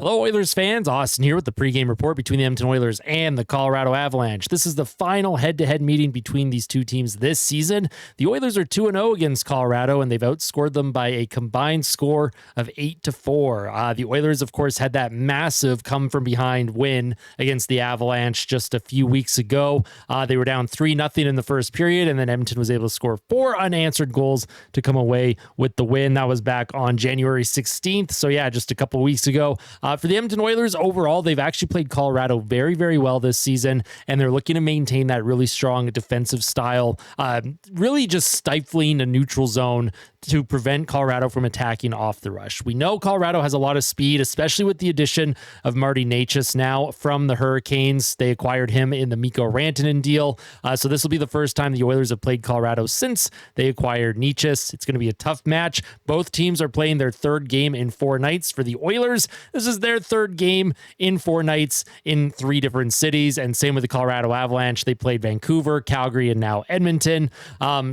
Hello, Oilers fans. Austin here with the pregame report between the Edmonton Oilers and the Colorado Avalanche. This is the final head-to-head meeting between these two teams this season. The Oilers are 2-0 against Colorado, and they've outscored them by a combined score of 8-4. The Oilers, of course, had that massive come-from-behind win against the Avalanche just a few weeks ago. They were down 3-0 in the first period, and then Edmonton was able to score 4 unanswered goals to come away with the win. That was back on January 16th, so yeah, just a couple weeks ago. For the Edmonton Oilers, overall, they've actually played Colorado very, very well this season, and they're looking to maintain that really strong defensive style, really just stifling a neutral zone to prevent Colorado from attacking off the rush. We know Colorado has a lot of speed, especially with the addition of Marty Necas now from the Hurricanes. They acquired him in the Mikko Rantanen deal, so this will be the first time the Oilers have played Colorado since they acquired Necas. It's going to be a tough match. Both teams are playing their third game in 4 nights. For the Oilers, this is their third game in 4 nights in 3 different cities, and same with the Colorado Avalanche. They played Vancouver, Calgary, and now Edmonton.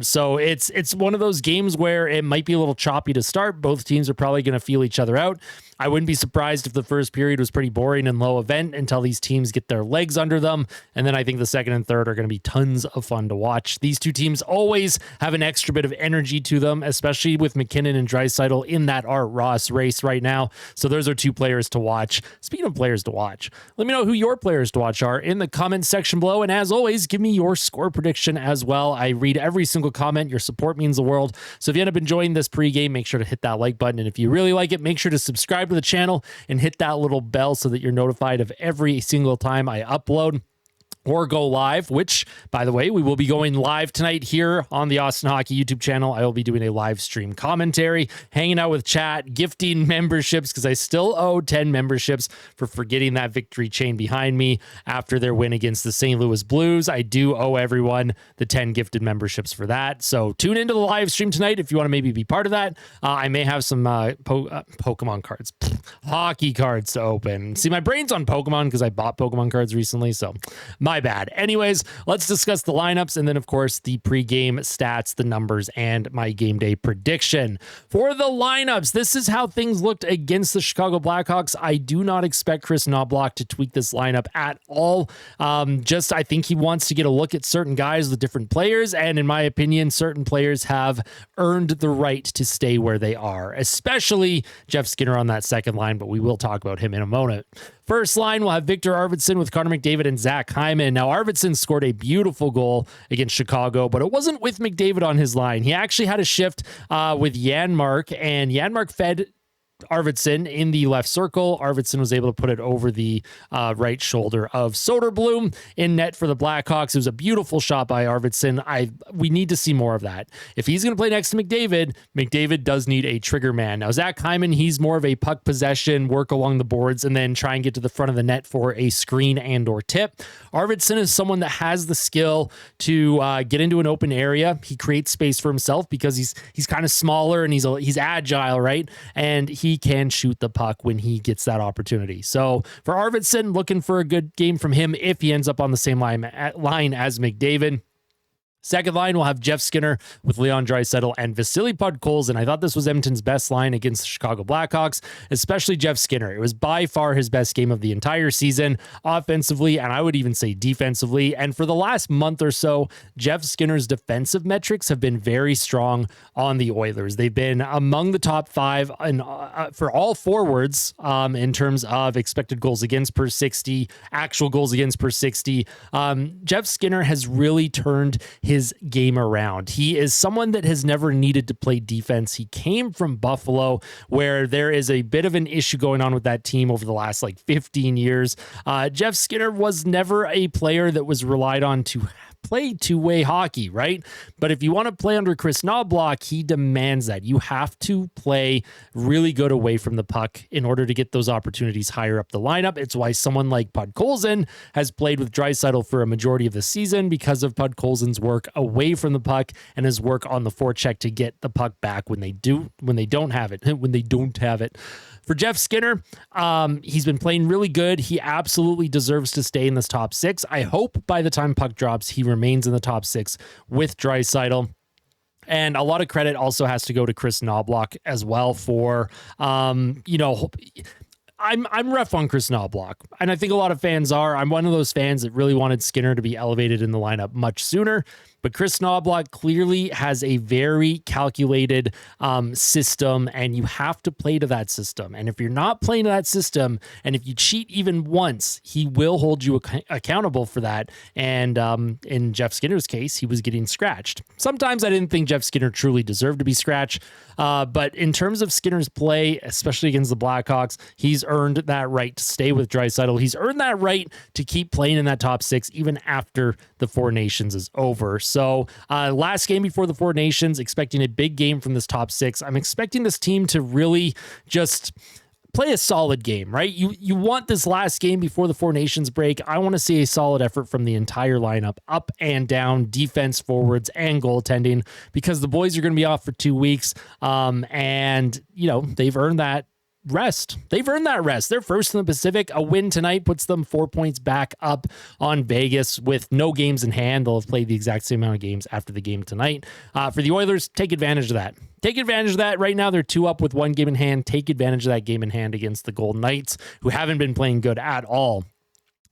So it's one of those games where it might be a little choppy to start. Both teams are probably going to feel each other out. I wouldn't be surprised if the first period was pretty boring and low event until these teams get their legs under them. And then I think the second and third are going to be tons of fun to watch. These two teams always have an extra bit of energy to them, especially with McKinnon and Draisaitl in that Art Ross race right now. So those are 2 players to watch. Speaking of players to watch, let me know who your players to watch are in the comments section below. And as always, give me your score prediction as well. I read every single comment. Your support means the world. So if you end up enjoying this pregame, make sure to hit that like button. And if you really like it, make sure to subscribe to the channel and hit that little bell so that you're notified of every single time I upload or go live, which, by the way, we will be going live tonight here on the Austin Hockey YouTube channel. I will be doing a live stream commentary, hanging out with chat, gifting memberships, because I still owe 10 memberships for forgetting that victory chain behind me after their win against the St. Louis Blues. I do owe everyone the 10 gifted memberships for that. So tune into the live stream tonight if you want to maybe be part of that. I may have some Pokemon cards, hockey cards to open. See, my brain's on Pokemon because I bought Pokemon cards recently, so my bad. Anyways, let's discuss the lineups and then, of course, the pregame stats, the numbers, and my game day prediction. For the lineups, this is how things looked against the Chicago Blackhawks. I do not expect Chris Knoblauch to tweak this lineup at all. I think he wants to get a look at certain guys with different players, and in my opinion, certain players have earned the right to stay where they are, especially Jeff Skinner on that second line, but we will talk about him in a moment. First line, we'll have Victor Arvidsson with Connor McDavid and Zach Hyman. Now, Arvidsson scored a beautiful goal against Chicago, but it wasn't with McDavid on his line. He actually had a shift with Janmark, and Janmark fed Arvidsson in the left circle. Arvidsson was able to put it over the right shoulder of Soderblom in net for the Blackhawks. It was a beautiful shot by Arvidsson. We need to see more of that. If he's going to play next to McDavid, McDavid does need a trigger man. Now, Zach Hyman, he's more of a puck possession, work along the boards, and then try and get to the front of the net for a screen and or tip. Arvidsson is someone that has the skill to get into an open area. He creates space for himself because he's kind of smaller and he's agile, right? And he can shoot the puck when he gets that opportunity. So for Arvidsson, looking for a good game from him if he ends up on the same line as McDavid. Second line, we'll have Jeff Skinner with Leon Draisaitl and Vasily Podkolzin. I thought this was Edmonton's best line against the Chicago Blackhawks, especially Jeff Skinner. It was by far his best game of the entire season, offensively, and I would even say defensively. And for the last month or so, Jeff Skinner's defensive metrics have been very strong on the Oilers. They've been among the top 5 for all forwards in terms of expected goals against per 60, actual goals against per 60. Jeff Skinner has really turned his game around. He is someone that has never needed to play defense. He came from Buffalo, where there is a bit of an issue going on with that team over the last 15 years. Jeff Skinner was never a player that was relied on to play two-way hockey, right? But if you want to play under Chris Knoblauch, he demands that. You have to play really good away from the puck in order to get those opportunities higher up the lineup. It's why someone like Podkolzin has played with Draisaitl for a majority of the season, because of Podkolzin's work away from the puck and his work on the forecheck to get the puck back when they don't have it. For Jeff Skinner, he's been playing really good. He absolutely deserves to stay in this top 6. I hope by the time puck drops, he remains in the top 6 with Draisaitl. And a lot of credit also has to go to Chris Knoblauch as well for, I'm rough on Chris Knoblauch, and I think a lot of fans are. I'm one of those fans that really wanted Skinner to be elevated in the lineup much sooner. But Chris Knoblauch clearly has a very calculated system, and you have to play to that system. And if you're not playing to that system, and if you cheat even once, he will hold you accountable for that. And in Jeff Skinner's case, he was getting scratched. Sometimes I didn't think Jeff Skinner truly deserved to be scratched. But in terms of Skinner's play, especially against the Blackhawks, he's earned that right to stay with Draisaitl. He's earned that right to keep playing in that top six even after the Four Nations is over. So last game before the Four Nations, expecting a big game from this top six. I'm expecting this team to really just play a solid game, right? You want this last game before the Four Nations break. I want to see a solid effort from the entire lineup, up and down, defense, forwards, and goaltending, because the boys are going to be off for 2 weeks. And, you know, they've earned that rest. They've earned that rest. They're first in the Pacific. A win tonight puts them 4 points back up on Vegas with no games in hand. They'll have played the exact same amount of games after the game tonight. For the Oilers, take advantage of that. Take advantage of that. Right now, they're 2 up with 1 game in hand. Take advantage of that game in hand against the Golden Knights, who haven't been playing good at all.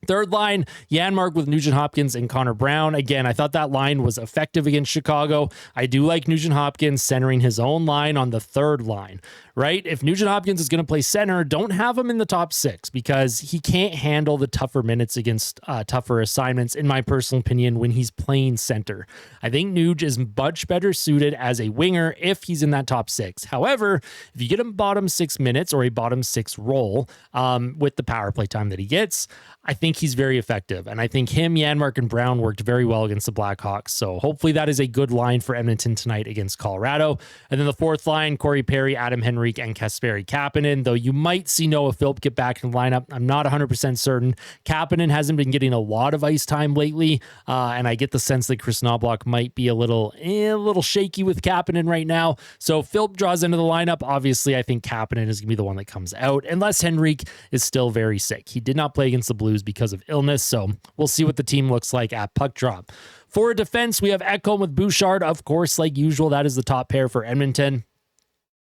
Third line, Janmark with Nugent-Hopkins and Connor Brown. Again, I thought that line was effective against Chicago. I do like Nugent-Hopkins centering his own line on the third line, right? If Nugent-Hopkins is going to play center, don't have him in the top six, because he can't handle the tougher minutes against tougher assignments, in my personal opinion, when he's playing center. I think Nuge is much better suited as a winger if he's in that top six. However, if you get him bottom 6 minutes or a bottom 6 role with the power play time that he gets, I think he's very effective. And I think him, Janmark, and Brown worked very well against the Blackhawks. So hopefully that is a good line for Edmonton tonight against Colorado. And then the fourth line, Corey Perry, Adam Henrique, and Kasperi Kapanen, though you might see Noah Philp get back in the lineup. I'm not 100% certain. Kapanen hasn't been getting a lot of ice time lately. And I get the sense that Chris Knoblauch might be a little shaky with Kapanen right now. So Philp draws into the lineup. Obviously, I think Kapanen is going to be the one that comes out, unless Henrique is still very sick. He did not play against the Blues because of illness, so we'll see what the team looks like at puck drop. For defense, we have Ekholm with Bouchard. Of course, like usual, that is the top pair for Edmonton.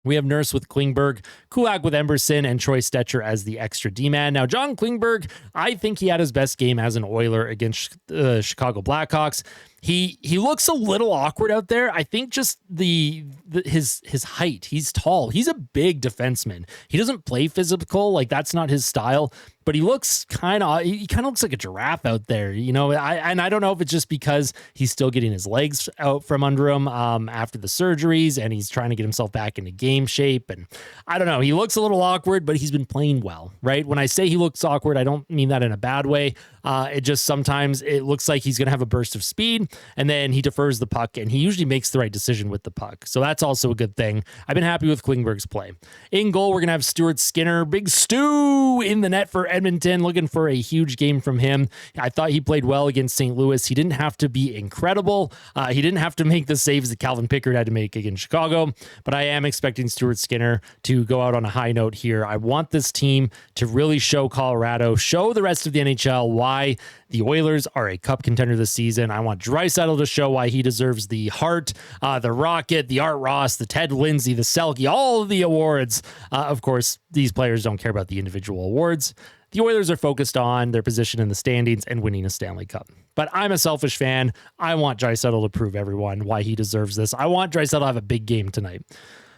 We have Nurse with Klingberg, Kulak with Emberson, and Troy Stetcher as the extra D-man. Now, John Klingberg, I think he had his best game as an Oiler against the Chicago Blackhawks. He looks a little awkward out there. I think just his height. He's tall. He's a big defenseman. He doesn't play physical. Like, that's not his style. But he looks he kind of looks like a giraffe out there, you know. I don't know if it's just because he's still getting his legs out from under him after the surgeries, and he's trying to get himself back into game shape. And I don't know. He looks a little awkward, but he's been playing well, right? When I say he looks awkward, I don't mean that in a bad way. It just sometimes it looks like he's going to have a burst of speed, and then he defers the puck, and he usually makes the right decision with the puck. So that's also a good thing. I've been happy with Klingberg's play. In goal, we're going to have Stuart Skinner, Big Stu in the net for Edmonton, looking for a huge game from him. I thought he played well against St. Louis. He didn't have to be incredible. He didn't have to make the saves that Calvin Pickard had to make against Chicago, but I am expecting Stuart Skinner to go out on a high note here. I want this team to really show Colorado, show the rest of the NHL why the Oilers are a cup contender this season. I want Draisaitl to show why he deserves the Hart, the Rocket, the Art Ross, the Ted Lindsay, the Selke, all of the awards. Of course, these players don't care about the individual awards. The Oilers are focused on their position in the standings and winning a Stanley Cup. But I'm a selfish fan. I want Draisaitl to prove everyone why he deserves this. I want Draisaitl to have a big game tonight.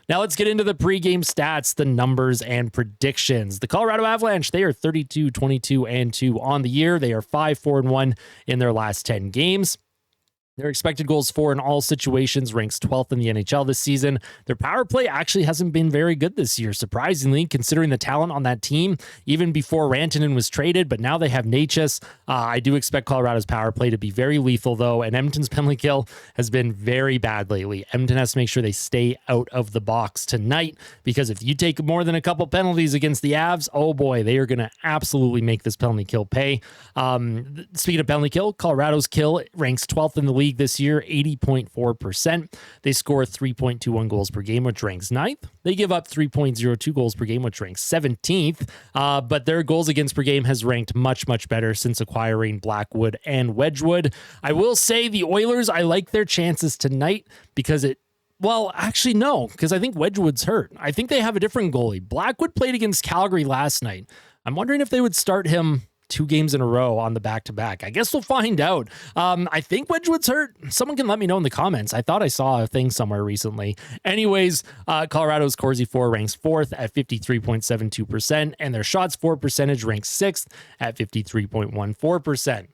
Now let's get into the pregame stats, the numbers, and predictions. The Colorado Avalanche, they are 32-22-2 on the year. They are 5-4-1 in their last 10 games. Their expected goals for in all situations ranks 12th in the NHL this season. Their power play actually hasn't been very good this year, surprisingly, considering the talent on that team, even before Rantanen was traded, but now they have Natchez. I do expect Colorado's power play to be very lethal, though, and Edmonton's penalty kill has been very bad lately. Edmonton has to make sure they stay out of the box tonight, because if you take more than a couple penalties against the Avs, oh boy, they are going to absolutely make this penalty kill pay. Speaking of penalty kill, Colorado's kill ranks 12th in the league this year, 80.4%. They score 3.21 goals per game, which ranks 9th. They give up 3.02 goals per game, which ranks 17th. But their goals against per game has ranked much, much better since acquiring Blackwood and Wedgwood. I will say the Oilers, I like their chances tonight because it Well, actually, no, because I think Wedgwood's hurt. I think they have a different goalie. Blackwood played against Calgary last night. I'm wondering if they would start him 2 games in a row on the back-to-back. I guess we'll find out. I think Wedgwood's hurt. Someone can let me know in the comments. I thought I saw a thing somewhere recently. Anyways, Colorado's Corsi 4 ranks 4th at 53.72%, and their shots for percentage ranks 6th at 53.14%.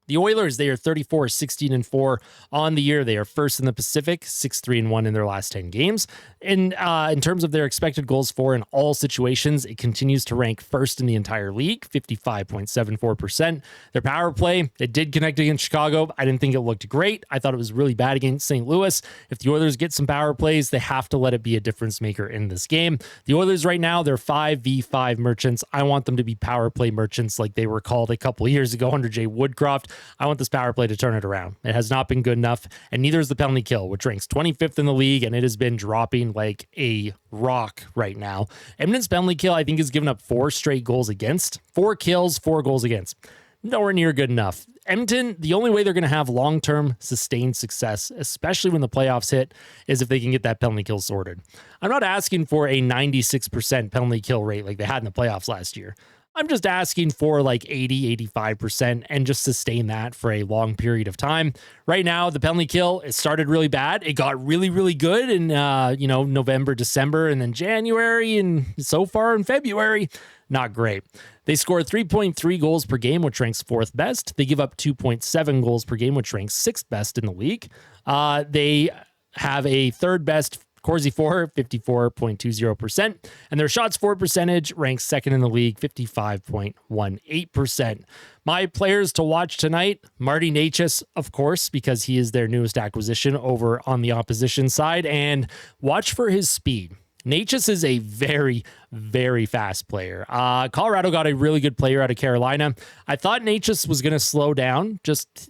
The Oilers, they are 34, 16, and 4 on the year. They are first in the Pacific, 6-3 and 1 in their last 10 games. And in terms of their expected goals for in all situations, it continues to rank first in the entire league, 55.74%. Their power play, it did connect against Chicago. I didn't think it looked great. I thought it was really bad against St. Louis. If the Oilers get some power plays, they have to let it be a difference maker in this game. The Oilers right now, they're 5v5 merchants. I want them to be power play merchants like they were called a couple of years ago under Jay Woodcroft. I want this power play to turn it around. It has not been good enough, and neither is the penalty kill, which ranks 25th in the league, and it has been dropping like a rock right now. Edmonton's penalty kill, I think, has given up 4 straight goals against. 4 kills, 4 goals against. Nowhere near good enough. Edmonton, the only way they're going to have long-term sustained success, especially when the playoffs hit, is if they can get that penalty kill sorted. I'm not asking for a 96% penalty kill rate like they had in the playoffs last year. I'm just asking for like 80, 85% and just sustain that for a long period of time. Right now, the penalty kill, it started really bad. It got really, really good in, November, December, and then January, and so far in February, not great. They scored 3.3 goals per game, which ranks 4th best. They give up 2.7 goals per game, which ranks 6th best in the league. They have a 3rd best Corsi 4, 54.20%, and their shots for percentage ranks 2nd in the league, 55.18%. My players to watch tonight, Marty Necas, of course, because he is their newest acquisition over on the opposition side, and watch for his speed. Necas is a very, very fast player. Colorado got a really good player out of Carolina. I thought Necas was going to slow down.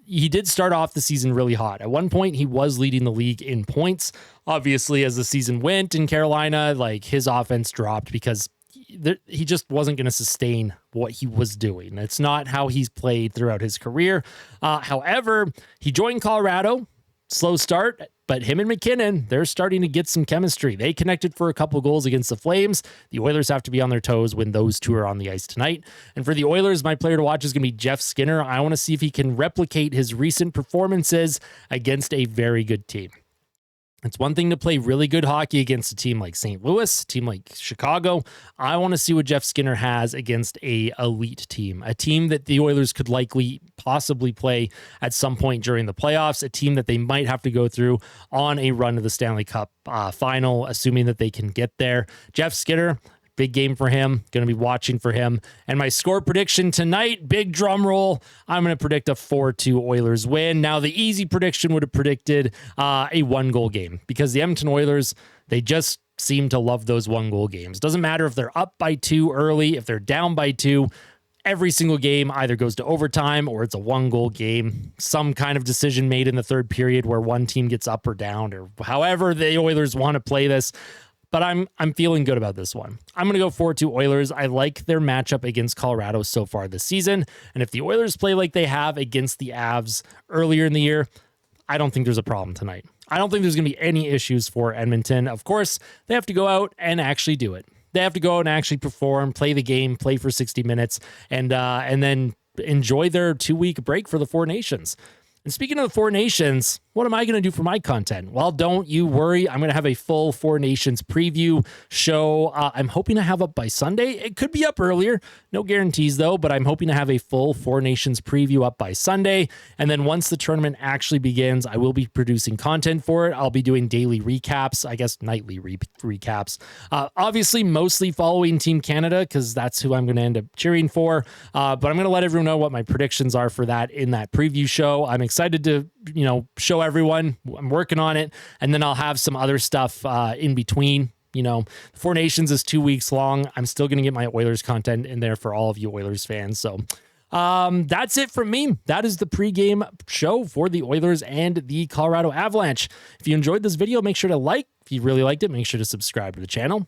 He did start off the season really hot. At one point, he was leading the league in points. Obviously, as the season went in Carolina, like his offense dropped because he just wasn't going to sustain what he was doing. It's not how he's played throughout his career. However, he joined Colorado. Slow start, but him and McKinnon, they're starting to get some chemistry. They connected for a couple goals against the Flames. The Oilers have to be on their toes when those two are on the ice tonight. And for the Oilers, my player to watch is going to be Jeff Skinner. I want to see if he can replicate his recent performances against a very good team. It's one thing to play really good hockey against a team like St. Louis, a team like Chicago. I want to see what Jeff Skinner has against a elite team, a team that the Oilers could likely possibly play at some point during the playoffs, a team that they might have to go through on a run to the Stanley Cup final, assuming that they can get there. Jeff Skinner, big game for him. Going to be watching for him. And my score prediction tonight, big drum roll, I'm going to predict a 4-2 Oilers win. Now, the easy prediction would have predicted a 1-goal game because the Edmonton Oilers, they just seem to love those 1-goal games. Doesn't matter if they're up by 2 early, if they're down by 2. Every single game either goes to overtime or it's a 1-goal game. Some kind of decision made in the third period where one team gets up or down or however the Oilers want to play this. But I'm feeling good about this one. I'm going to go 4-2 Oilers. I like their matchup against Colorado so far this season. And if the Oilers play like they have against the Avs earlier in the year, I don't think there's a problem tonight. I don't think there's going to be any issues for Edmonton. Of course, they have to go out and actually do it. They have to go out and actually perform, play the game, play for 60 minutes, and then enjoy their 2-week break for the Four Nations. And speaking of the Four Nations, what am I going to do for my content? Well, don't you worry. I'm going to have a full Four Nations preview show. I'm hoping to have up by Sunday. It could be up earlier. No guarantees, though, but I'm hoping to have a full Four Nations preview up by Sunday. And then once the tournament actually begins, I will be producing content for it. I'll be doing daily recaps, I guess nightly recaps. Obviously, mostly following Team Canada because that's who I'm going to end up cheering for. But I'm going to let everyone know what my predictions are for that in that preview show. I'm excited to, show everyone. I'm working on it. And then I'll have some other stuff in between. The Four Nations is 2 weeks long. I'm still going to get my Oilers content in there for all of you Oilers fans. So that's it from me. That is the pregame show for the Oilers and the Colorado Avalanche. If you enjoyed this video, make sure to like. If you really liked it, make sure to subscribe to the channel.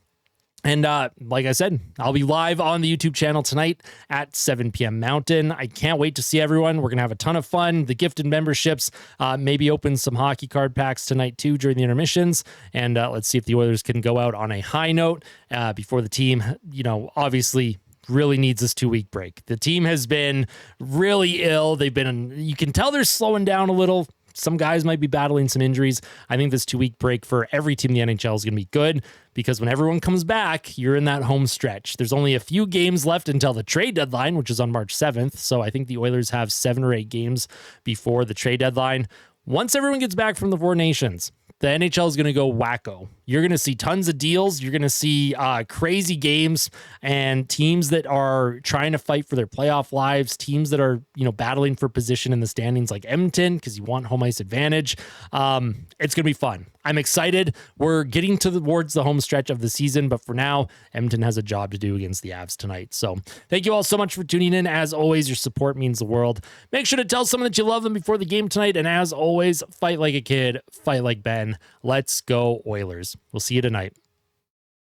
And like I said, I'll be live on the YouTube channel tonight at 7 p.m. Mountain. I can't wait to see everyone. We're going to have a ton of fun. The gifted memberships, maybe open some hockey card packs tonight too during the intermissions. And let's see if the Oilers can go out on a high note before the team, obviously really needs this 2-week break. The team has been really ill. You can tell they're slowing down a little. Some guys might be battling some injuries. I think this 2-week break for every team in the NHL is going to be good because when everyone comes back, you're in that home stretch. There's only a few games left until the trade deadline, which is on March 7th. So I think the Oilers have 7 or 8 games before the trade deadline. Once everyone gets back from the Four Nations, the NHL is going to go wacko. You're going to see tons of deals. You're going to see crazy games and teams that are trying to fight for their playoff lives, teams that are, battling for position in the standings like Edmonton because you want home ice advantage. It's going to be fun. I'm excited. We're getting towards the home stretch of the season, but for now, Edmonton has a job to do against the Avs tonight. So thank you all so much for tuning in. As always, your support means the world. Make sure to tell someone that you love them before the game tonight. And as always, fight like a kid, fight like Ben. Let's go Oilers. We'll see you tonight.